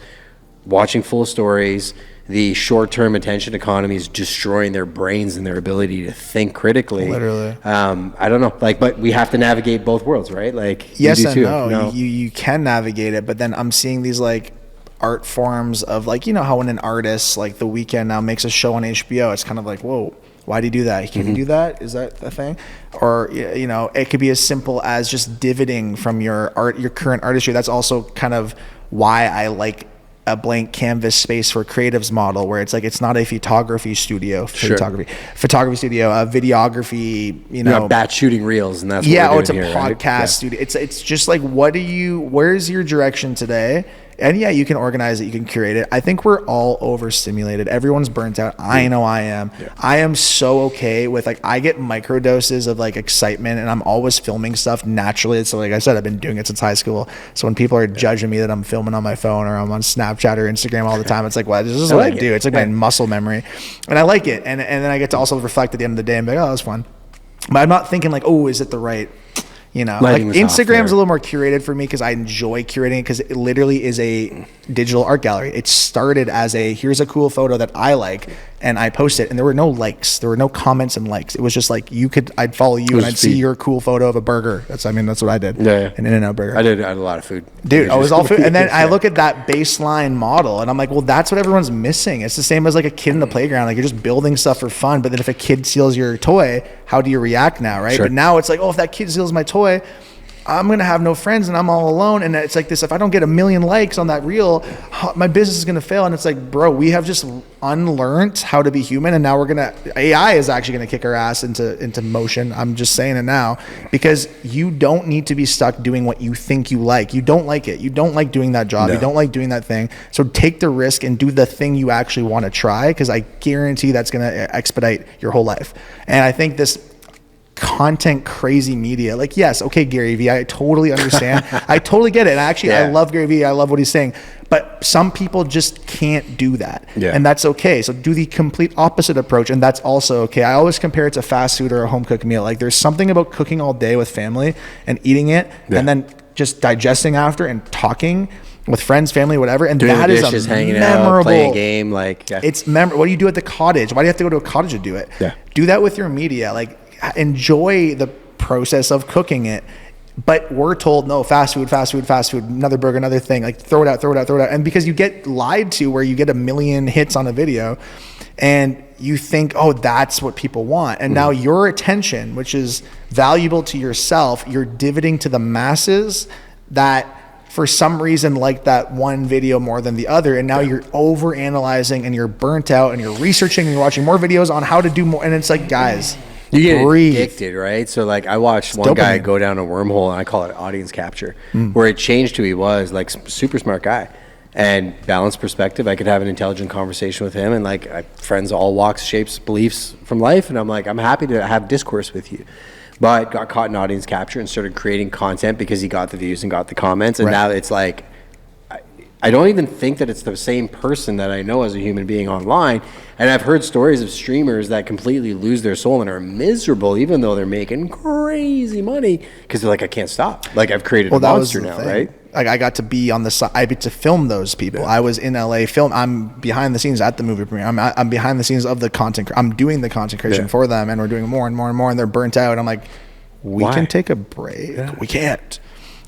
watching full stories. The short-term attention economy is destroying their brains and their ability to think critically. Literally. I don't know, but we have to navigate both worlds, right? Like, yes you do and too. no. You can navigate it, but then I'm seeing these like art forms of like, how when an artist like The Weeknd now makes a show on HBO, it's kind of like, whoa, why do you do that? Can you do that? Is that a thing? Or, it could be as simple as just divoting from your current artistry. That's also kind of why I like a blank canvas space for creatives model, where it's like, it's not a photography studio, photography studio, a videography, batch shooting reels, and that's it's a podcast studio. It's just like, where's your direction today? And you can organize it, you can curate it. I think we're all overstimulated. Everyone's burnt out. I know I am. Yeah. I am so okay with like, I get micro doses of like excitement, and I'm always filming stuff naturally. So like I said, I've been doing it since high school. So when people are judging me that I'm filming on my phone or I'm on Snapchat or Instagram all the time, it's like, well, this is what I do. It's like my muscle memory, and I like it. And then I get to also reflect at the end of the day and be like, oh, that was fun. But I'm not thinking like, oh, is it the right? Like Instagram's a little more curated for me because I enjoy curating it, because it literally is a digital art gallery. It started as here's a cool photo that I like, and I post it, and there were no likes, there were no comments and likes. It was just like, I'd follow you and I'd see your cool photo of a burger. That's what I did. An In-N-Out burger. I had a lot of food. Dude, I was all food. And then I look at that baseline model and I'm like, well, that's what everyone's missing. It's the same as like a kid in the playground. Like, you're just building stuff for fun. But then if a kid steals your toy, how do you react now, right? But now it's like, oh, if that kid steals my toy, I'm going to have no friends and I'm all alone. And it's like this, if I don't get 1 million likes on that reel, my business is going to fail. And it's like, bro, we have just unlearned how to be human. And now AI is actually going to kick our ass into motion. I'm just saying it now, because you don't need to be stuck doing what you think you like. You don't like it. You don't like doing that job. No. You don't like doing that thing. So take the risk and do the thing you actually want to try, because I guarantee that's going to expedite your whole life. And I think this content crazy media, like, yes, okay, Gary Vee, I totally understand. I totally get it. And actually, I love Gary Vee. I love what he's saying. But some people just can't do that. Yeah. And that's okay. So do the complete opposite approach. And that's also okay. I always compare it to fast food or a home cooked meal. Like, there's something about cooking all day with family and eating it and then just digesting after and talking with friends, family, whatever. And doing that is hanging memorable. Out, playing a game. Like, it's memorable. What do you do at the cottage? Why do you have to go to a cottage to do it? Yeah. Do that with your media. Like, enjoy the process of cooking it. But we're told, no, fast food, another burger, another thing, like throw it out. And because you get lied to, where you get 1 million hits on a video and you think, oh, that's what people want. And now your attention, which is valuable to yourself, you're divoting to the masses that for some reason like that one video more than the other. And now you're over analyzing and you're burnt out and you're researching and you're watching more videos on how to do more. And it's like, guys, You get breathe. addicted, right? So like I watched one guy go down a wormhole, and I call it audience capture, where it changed who he was, like super smart guy. And balanced perspective, I could have an intelligent conversation with him, and like friends all walks, shapes, beliefs from life, and I'm like, I'm happy to have discourse with you. But got caught in audience capture and started creating content because he got the views and got the comments, and now it's like, I don't even think that it's the same person that I know as a human being online. And I've heard stories of streamers that completely lose their soul and are miserable, even though they're making crazy money, because they're like, I can't stop. Like I've created a monster now, right? Like I got to be on the side. I get to film those people. I was in LA I'm behind the scenes at the movie premiere. I'm behind the scenes of the content. I'm doing the content creation for them, and we're doing more and more and more, and they're burnt out. I'm like, we can take a break. We can't.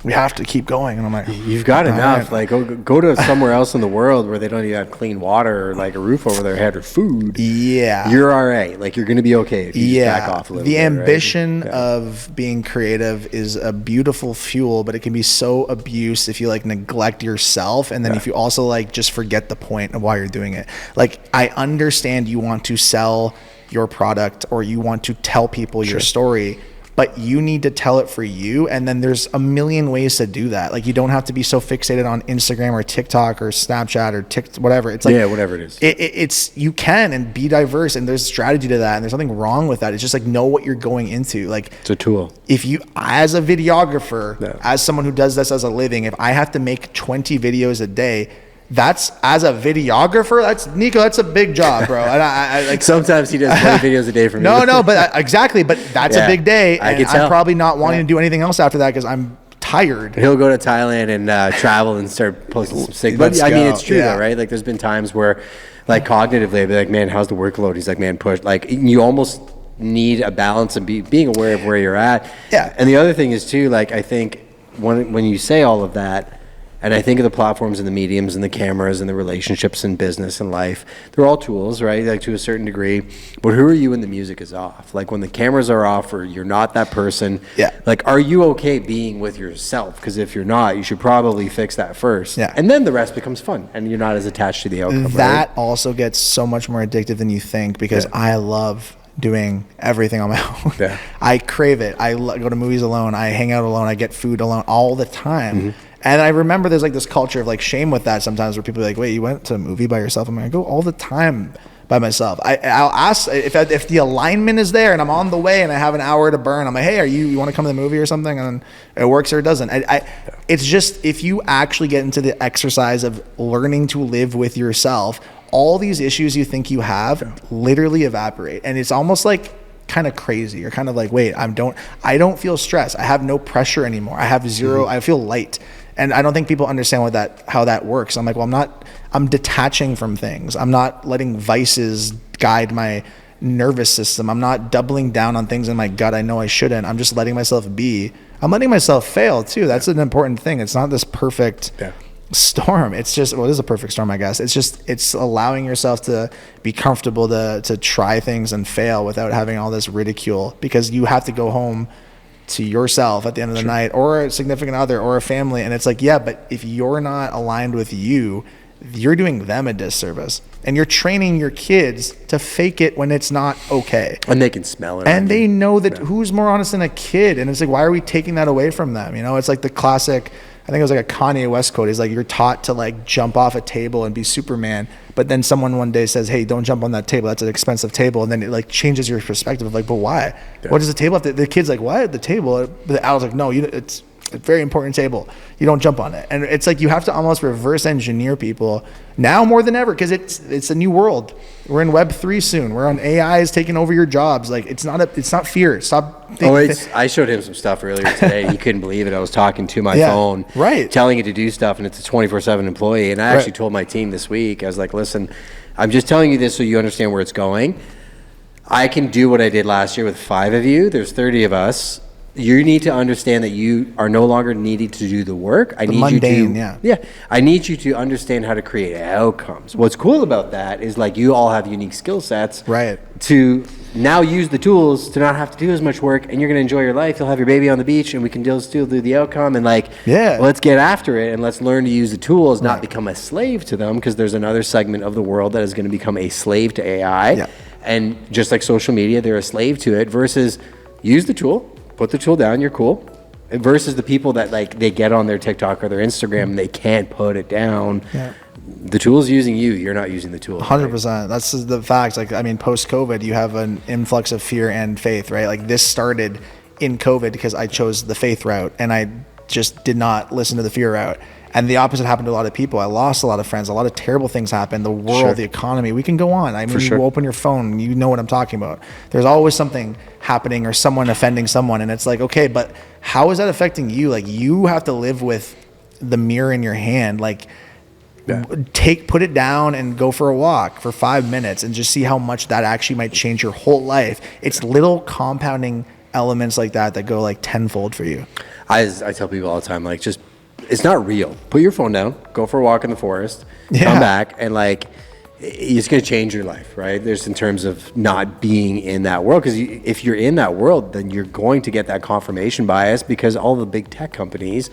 We have to keep going. And I'm like, you've got enough. Like go to somewhere else in the world where they don't even have clean water or like a roof over their head or food. Yeah. You're all right. Like you're going to be okay if you just back off a little bit. The ambition of being creative is a beautiful fuel, but it can be so abused if you like neglect yourself. And then if you also like just forget the point of why you're doing it. Like I understand you want to sell your product or you want to tell people your story, but you need to tell it for you. And then there's a million ways to do that. Like you don't have to be so fixated on Instagram or TikTok or Snapchat or whatever. It's like, whatever it is. It's you can and be diverse, and there's strategy to that, and there's nothing wrong with that. It's just like know what you're going into. Like it's a tool. If you, as a videographer, as someone who does this as a living, if I have to make 20 videos a day, that's as a videographer. That's Nico. That's a big job, bro. And I like sometimes he does 20 videos a day for me. No, but exactly. But that's a big day, and I'm probably not wanting to do anything else after that because I'm tired. He'll go to Thailand and travel and start posting some sick. But I mean, it's true though, right? Like, there's been times where, like, cognitively, I'd be like, "Man, how's the workload?" He's like, "Man, push." Like, you almost need a balance and being aware of where you're at. Yeah. And the other thing is too, like, I think when you say all of that. And I think of the platforms and the mediums and the cameras and the relationships and business and life. They're all tools, right? Like to a certain degree. But who are you when the music is off? Like when the cameras are off or you're not that person. Yeah. Like, are you okay being with yourself? Because if you're not, you should probably fix that first. Yeah. And then the rest becomes fun. And you're not as attached to the outcome. That right? also gets so much more addictive than you think because I love doing everything on my own. Yeah. I crave it. I go to movies alone. I hang out alone. I get food alone all the time. And I remember there's like this culture of like shame with that sometimes where people are like, wait, you went to a movie by yourself? I'm like, I go all the time by myself. I'll ask if the alignment is there and I'm on the way and I have an hour to burn. I'm like, hey, you want to come to the movie or something? And it works or it doesn't. It's just if you actually get into the exercise of learning to live with yourself, all these issues you think you have literally evaporate. And it's almost like kind of crazy. You're kind of like, wait, I don't feel stress. I have no pressure anymore. I have zero. I feel light. And I don't think people understand how that works. I'm like, well, I'm detaching from things. I'm not letting vices guide my nervous system. I'm not doubling down on things in my gut I know I shouldn't. I'm just letting myself be. I'm letting myself fail too. That's an important thing. It's not this perfect storm. It's just, well, it is a perfect storm, I guess. It's allowing yourself to be comfortable to try things and fail without having all this ridicule, because you have to go home to yourself at the end of the night, or a significant other or a family, and it's like, yeah, but if you're not aligned with you, you're doing them a disservice, and you're training your kids to fake it when it's not okay, and they can smell it, and they know that. Who's more honest than a kid? And it's like, why are we taking that away from them? You know, it's like the classic, I think it was like a Kanye West quote. He's like, you're taught to like jump off a table and be Superman, but then someone one day says, hey, don't jump on that table, that's an expensive table, and then it like changes your perspective of like, but why? What does the table have to, the kid's like, what? The table? The adult's like, no, it's a very important table, you don't jump on it. And it's like you have to almost reverse engineer people now more than ever, because it's a new world. We're in Web3 soon. We're on AI is taking over your jobs. Like it's not fear. Stop thinking. I showed him some stuff earlier today. He couldn't believe it. I was talking to my phone, telling it to do stuff, and it's a 24/7 employee. And I actually told my team this week, I was like, listen, I'm just telling you this so you understand where it's going. I can do what I did last year with 5 of you. There's 30 of us. You need to understand that you are no longer needing to do the work. I need you to understand how to create outcomes. What's cool about that is like you all have unique skill sets, to now use the tools to not have to do as much work, and you're going to enjoy your life. You'll have your baby on the beach, and we can still do the outcome, and like, let's get after it, and let's learn to use the tools, not become a slave to them, because there's another segment of the world that is going to become a slave to AI. And just like social media, they're a slave to it versus use the tool, put the tool down, you're cool. Versus the people that like they get on their TikTok or their Instagram and they can't put it down. Yeah. The tool's using you, you're not using the tool. 100%. That's the fact. Like, I mean, post-COVID, you have an influx of fear and faith, right? Like this started in COVID because I chose the faith route and I just did not listen to the fear route. And the opposite happened to a lot of people. I lost a lot of friends. A lot of terrible things happened. The world, the economy. We can go on. I mean, you open your phone, you know what I'm talking about. There's always something happening or someone offending someone. And it's like, okay, but how is that affecting you? Like, you have to live with the mirror in your hand. Like, put it down and go for a walk for 5 minutes and just see how much that actually might change your whole life. It's little compounding elements like that that go like tenfold for you. I tell people all the time, like, just, it's not real. Put your phone down, go for a walk in the forest, come back, and like, it's going to change your life, right? There's in terms of not being in that world, because if you're in that world, then you're going to get that confirmation bias because all the big tech companies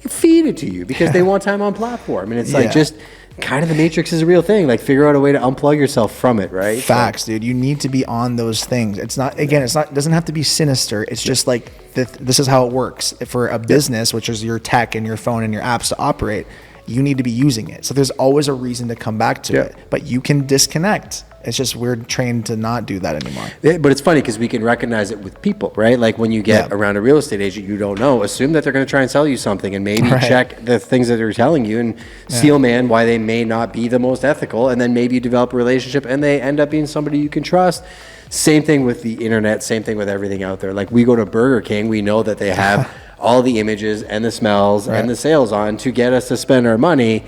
feed it to you because they want time on platform. And it's like, just kind of the matrix is a real thing. Like, figure out a way to unplug yourself from it, right? Facts, dude. You need to be on those things. It's not, again, it doesn't have to be sinister. It's just like, this is how it works. For a business, which is your tech and your phone and your apps to operate, you need to be using it. So there's always a reason to come back to it, but you can disconnect. It's just we're trained to not do that anymore. But it's funny because we can recognize it with people, right? Like when you get around a real estate agent you don't know, assume that they're going to try and sell you something and maybe check the things that they're telling you and steel man why they may not be the most ethical. And then maybe you develop a relationship and they end up being somebody you can trust. Same thing with the internet, same thing with everything out there. Like we go to Burger King, we know that they have all the images and the smells and the sales on to get us to spend our money.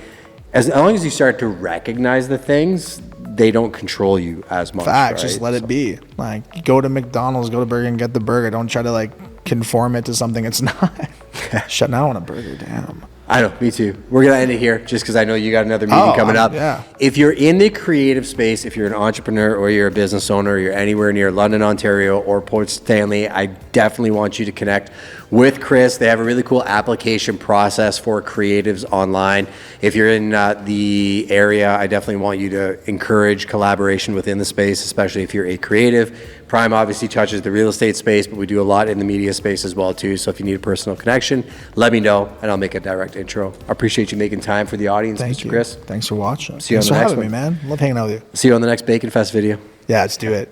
As long as you start to recognize the things, they don't control you as much. Facts, just let it be. Like, go to McDonald's, go to Burger and get the burger. Don't try to like conform it to something it's not. Shut down on a burger, damn. I know, me too. We're going to end it here just because I know you got another meeting coming up. Yeah. If you're in the creative space, if you're an entrepreneur or you're a business owner, or you're anywhere near London, Ontario or Port Stanley, I definitely want you to connect with Chris. They have a really cool application process for creatives online. If you're in the area, I definitely want you to encourage collaboration within the space, especially if you're a creative. Prime obviously touches the real estate space, but we do a lot in the media space as well too. So if you need a personal connection, let me know and I'll make a direct intro. I appreciate you making time for the audience, Mr. Chris. Thanks for watching. See you on the next one. Thanks for having me, man. Love hanging out with you. See you on the next Bacon Fest video. Yeah, let's do it.